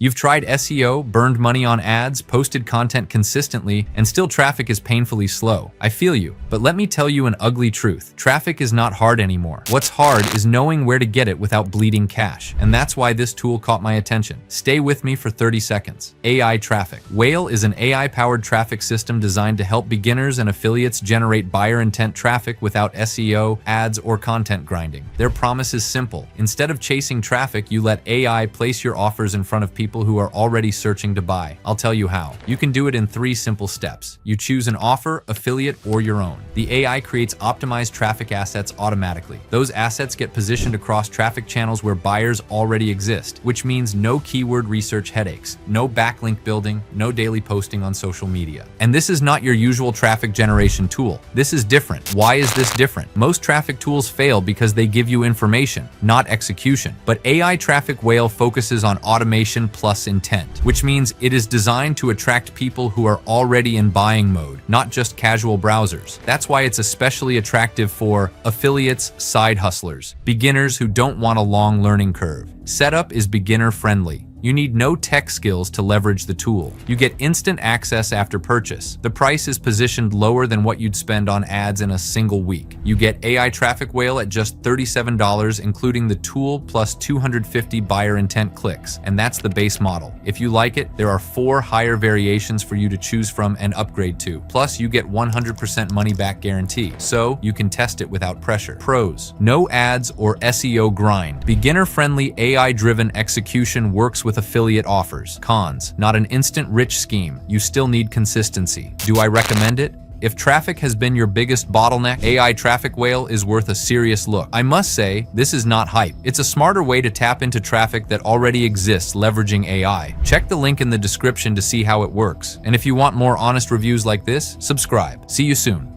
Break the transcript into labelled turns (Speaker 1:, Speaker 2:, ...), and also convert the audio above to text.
Speaker 1: You've tried SEO, burned money on ads, posted content consistently, and still traffic is painfully slow. I feel you, but let me tell you an ugly truth. Traffic is not hard anymore. What's hard is knowing where to get it without bleeding cash. And that's why this tool caught my attention. Stay with me for 30 seconds. AI traffic. Whale is an AI-powered traffic system designed to help beginners and affiliates generate buyer intent traffic without SEO, ads, or content grinding. Their promise is simple. Instead of chasing traffic, you let AI place your offers in front of people who are already searching to buy. I'll tell you how. You can do it in 3 simple steps. You choose an offer, affiliate, or your own. The AI creates optimized traffic assets automatically. Those assets get positioned across traffic channels where buyers already exist, which means no keyword research headaches, no backlink building, no daily posting on social media. And this is not your usual traffic generation tool. This is different. Why is this different? Most traffic tools fail because they give you information, not execution. But AI Traffic Whale focuses on automation plus intent, which means it is designed to attract people who are already in buying mode, not just casual browsers. That's why it's especially attractive for affiliates, side hustlers, beginners who don't want a long learning curve. Setup is beginner friendly. You need no tech skills to leverage the tool. You get instant access after purchase. The price is positioned lower than what you'd spend on ads in a single week. You get AI Traffic Whale at just $37, including the tool plus 250 buyer intent clicks, and that's the base model. If you like it, there are 4 higher variations for you to choose from and upgrade to. Plus, you get 100% money-back guarantee, so you can test it without pressure. Pros: no ads or SEO grind. Beginner-friendly AI-driven execution works with affiliate offers. Cons: not an instant rich scheme. You still need consistency. Do I recommend it? If traffic has been your biggest bottleneck, AI Traffic Whale is worth a serious look. I must say, this is not hype. It's a smarter way to tap into traffic that already exists leveraging AI. Check the link in the description to see how it works. And if you want more honest reviews like this, subscribe. See you soon.